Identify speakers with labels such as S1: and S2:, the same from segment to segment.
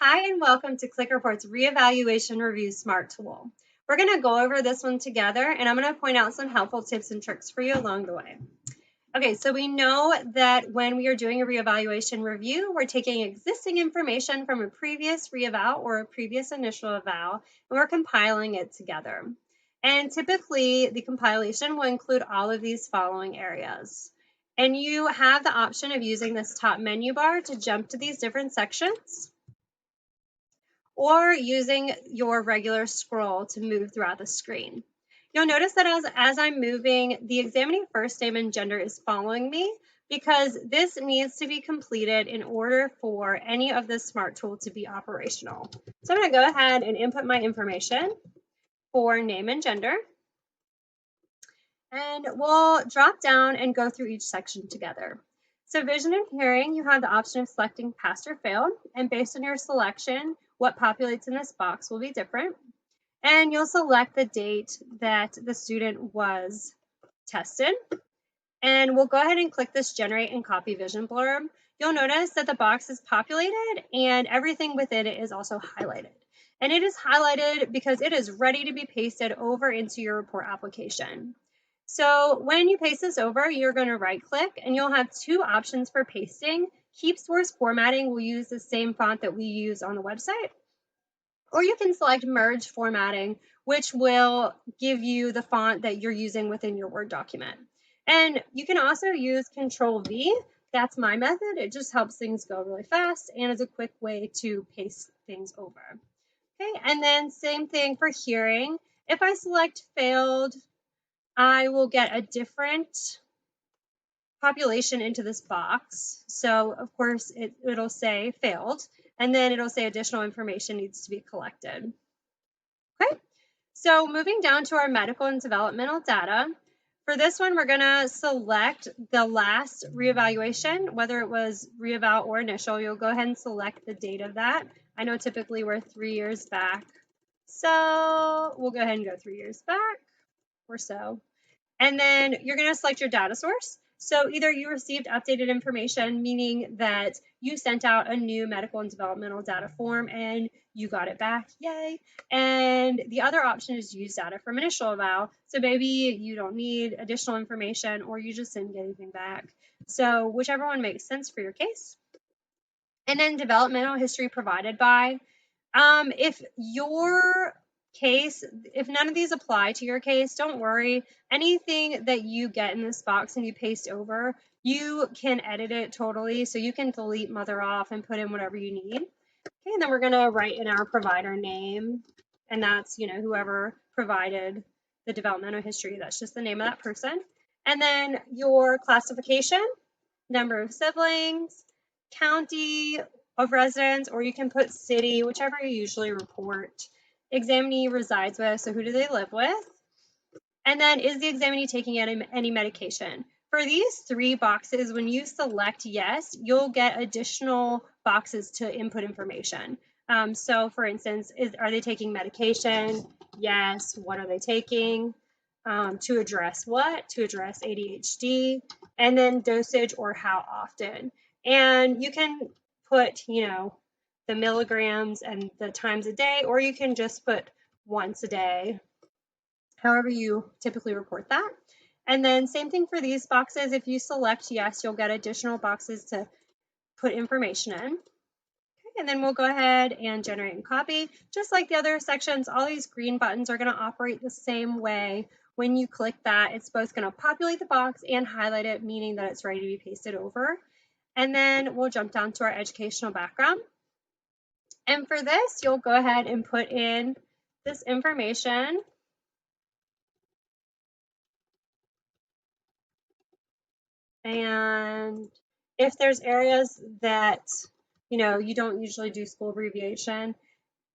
S1: Hi, and welcome to ClickReport's Reevaluation Review Smart Tool. We're going to go over this one together, and I'm going to point out some helpful tips and tricks for you along the way. Okay, so we know that when we are doing a reevaluation review, we're taking existing information from a previous reeval or a previous initial eval, and we're compiling it together. And typically, the compilation will include all of these following areas. And you have the option of using this top menu bar to jump to these different sections, or using your regular scroll to move throughout the screen. You'll notice that as I'm moving, the examining first name and gender is following me because this needs to be completed in order for any of the smart tool to be operational. So I'm going to go ahead and input my information for name and gender. And we'll drop down and go through each section together. So vision and hearing, you have the option of selecting passed or failed, and based on your selection, what populates in this box will be different. And you'll select the date that the student was tested. And we'll go ahead and click this generate and copy vision blurb. You'll notice that the box is populated and everything within it is also highlighted. And it is highlighted because it is ready to be pasted over into your report application. So when you paste this over, you're going to right click and you'll have two options for pasting. Keep source formatting will use the same font that we use on the website. Or you can select merge formatting, which will give you the font that you're using within your Word document. And you can also use Control V. That's my method. It just helps things go really fast and is a quick way to paste things over. Okay, and then same thing for hearing. If I select failed, I will get a different population into this box. So of course it'll say failed, and then it'll say additional information needs to be collected. Okay, so moving down to our medical and developmental data. For this one, we're gonna select the last reevaluation, whether it was reeval or initial. You'll go ahead and select the date of that. I know typically we're 3 years back, so we'll go ahead and go 3 years back or so. And then you're going to select your data source. So either you received updated information, meaning that you sent out a new medical and developmental data form and you got it back, yay. And the other option is use data from initial eval. So maybe you don't need additional information or you just didn't get anything back. So whichever one makes sense for your case. And then developmental history provided by. If your case, if none of these apply to your case, don't worry. Anything that you get in this box and you paste over, you can edit it totally. So you can delete mother off and put in whatever you need. Okay, and then we're gonna write in our provider name, and that's, whoever provided the developmental history. That's just the name of that person. And then your classification, number of siblings, county of residence, or you can put city, whichever you usually report. Examinee resides with, so who do they live with? And then is the examinee taking any medication? For these 3 boxes, when you select yes, you'll get additional boxes to input information. So for instance, are they taking medication? Yes. What are they taking? To address what? To address ADHD, and then dosage or how often. And you can put, the milligrams and the times a day, or you can just put once a day, however you typically report that. And then same thing for these boxes. If you select yes, you'll get additional boxes to put information in. Okay, and then we'll go ahead and generate and copy. Just like the other sections, all these green buttons are going to operate the same way. When you click that, it's both going to populate the box and highlight it, meaning that it's ready to be pasted over. And then we'll jump down to our educational background. And for this, you'll go ahead and put in this information. And if there's areas that, you don't usually do school abbreviation,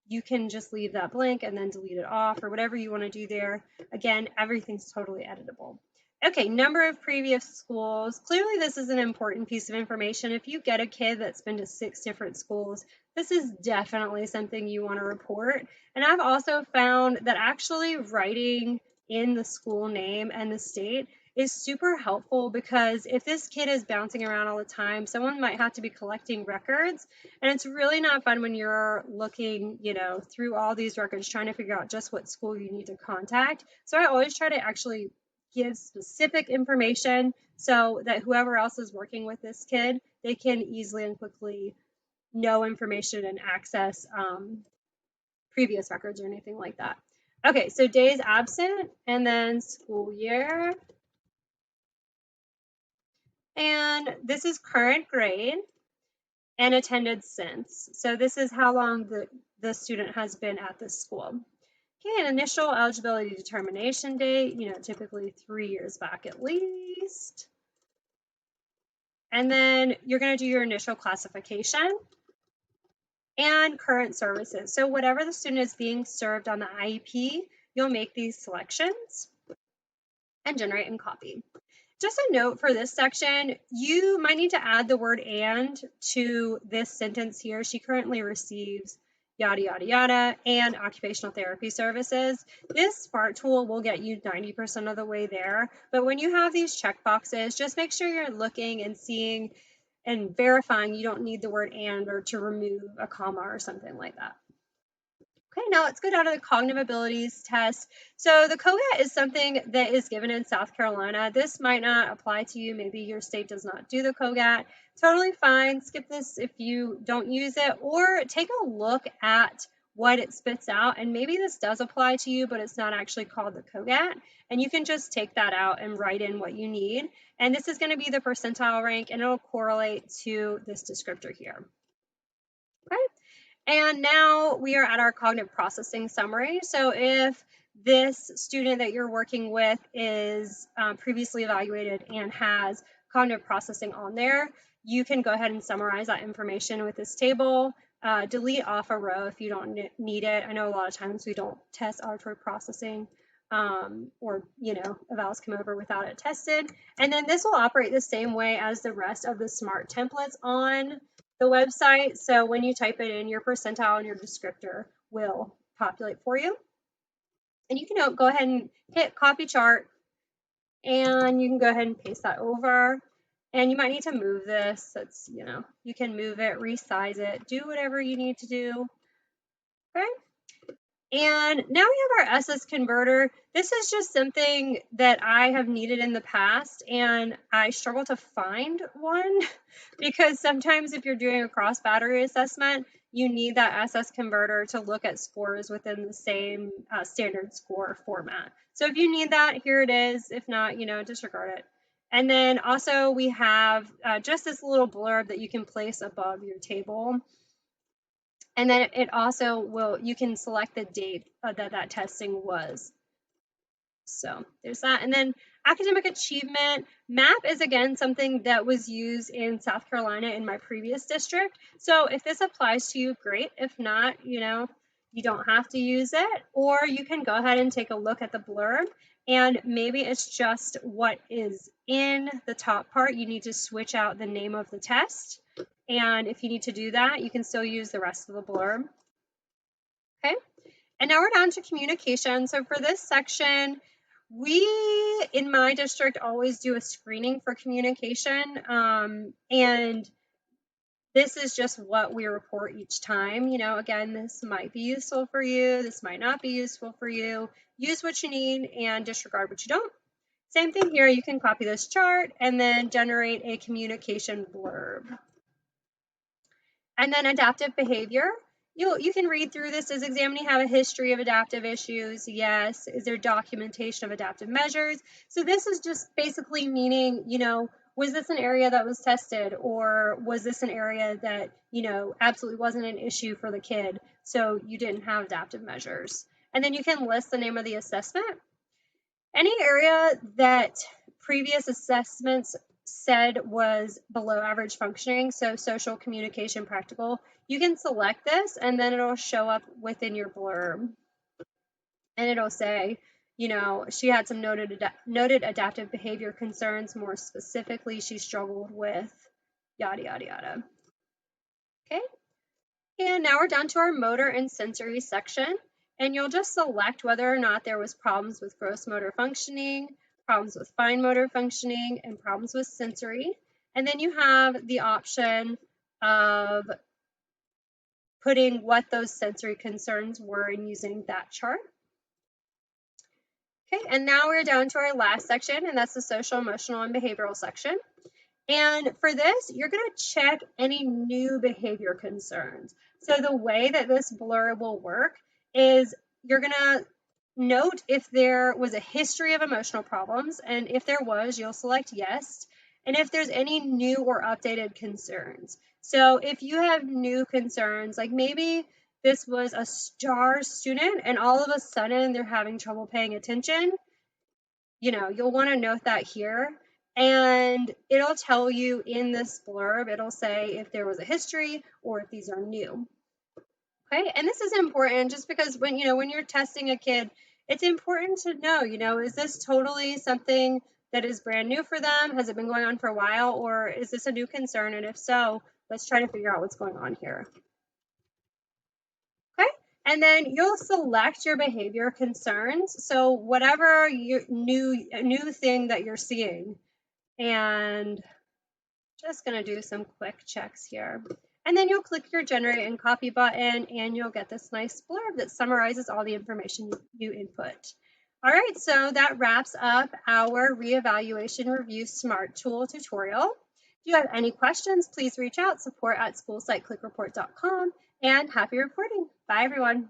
S1: you can just leave that blank and then delete it off or whatever you want to do there. Again, everything's totally editable. Okay, number of previous schools. Clearly, this is an important piece of information. If you get a kid that's been to 6 different schools, this is definitely something you want to report. And I've also found that actually writing in the school name and the state is super helpful, because if this kid is bouncing around all the time, someone might have to be collecting records, and it's really not fun when you're looking, through all these records trying to figure out just what school you need to contact. So I always try to actually give specific information so that whoever else is working with this kid, they can easily and quickly know information and access previous records or anything like that. Okay, so days absent, and then school year. And this is current grade and attended since. So this is how long the student has been at this school. Okay, an initial eligibility determination date, typically 3 years back at least. And then you're going to do your initial classification and current services. So whatever the student is being served on the IEP, you'll make these selections and generate and copy. Just a note for this section, you might need to add the word "and" to this sentence here. She currently receives yada, yada, yada, and occupational therapy services. This SMART tool will get you 90% of the way there. But when you have these check boxes, just make sure you're looking and seeing and verifying you don't need the word "and" or to remove a comma or something like that. Okay, now let's go down to the cognitive abilities test. So the COGAT is something that is given in South Carolina. This might not apply to you. Maybe your state does not do the COGAT. Totally fine. Skip this if you don't use it, or take a look at what it spits out. And maybe this does apply to you, but it's not actually called the COGAT. And you can just take that out and write in what you need. And this is going to be the percentile rank, and it'll correlate to this descriptor here. Okay. And now we are at our cognitive processing summary. So if this student that you're working with is previously evaluated and has cognitive processing on there, you can go ahead and summarize that information with this table. Delete off a row if you don't need it. I know a lot of times we don't test auditory processing, or evals come over without it tested. And then this will operate the same way as the rest of the SMART templates on the website. So when you type it in, your percentile and your descriptor will populate for you. And you can go ahead and hit copy chart, and you can go ahead and paste that over. And you might need to move this. That's, you can move it, resize it, do whatever you need to do. Okay. And now we have our SS converter. This is just something that I have needed in the past, and I struggle to find one because sometimes if you're doing a cross battery assessment, you need that SS converter to look at scores within the same standard score format. So if you need that, here it is. If not, disregard it. And then also we have just this little blurb that you can place above your table. And then it also you can select the date that testing was. So there's that. And then academic achievement. MAP is, again, something that was used in South Carolina in my previous district. So if this applies to you, great. If not, you don't have to use it. Or you can go ahead and take a look at the blurb. And maybe it's just what is in the top part. You need to switch out the name of the test. And if you need to do that, you can still use the rest of the blurb. Okay. And now we're down to communication. So for this section, we, in my district, always do a screening for communication. And this is just what we report each time. Again, this might be useful for you. This might not be useful for you. Use what you need and disregard what you don't. Same thing here. You can copy this chart and then generate a communication blurb. And then adaptive behavior. You can read through this. Does examining have a history of adaptive issues? Yes. Is there documentation of adaptive measures? So this is just basically meaning, was this an area that was tested, or was this an area that, absolutely wasn't an issue for the kid, so you didn't have adaptive measures? And then you can list the name of the assessment. Any area that previous assessments said was below average functioning, so social, communication, practical, you can select this, and then it'll show up within your blurb. And it'll say, she had some noted adaptive behavior concerns. More specifically, she struggled with yada, yada, yada. Okay. And now we're down to our motor and sensory section. And you'll just select whether or not there was problems with gross motor functioning, problems with fine motor functioning, and problems with sensory. And then you have the option of putting what those sensory concerns were and using that chart. Okay, and now we're down to our last section, and that's the social, emotional, and behavioral section. And for this, you're going to check any new behavior concerns. So the way that this blurb will work is you're going to note if there was a history of emotional problems, and if there was, you'll select yes. And if there's any new or updated concerns. So if you have new concerns, like maybe this was a star student and all of a sudden they're having trouble paying attention, you'll want to note that here. And it'll tell you in this blurb, it'll say if there was a history or if these are new. Okay, and this is important just because when you're testing a kid, it's important to know, is this totally something that is brand new for them? Has it been going on for a while, or is this a new concern? And if so, let's try to figure out what's going on here. Okay, and then you'll select your behavior concerns. So whatever your new thing that you're seeing, and just going to do some quick checks here. And then you'll click your generate and copy button and you'll get this nice blurb that summarizes all the information you input. All right, so that wraps up our Reevaluation Review Smart Tool tutorial. If you have any questions, please reach out, support@schoolsiteclickreport.com, and happy reporting. Bye, everyone.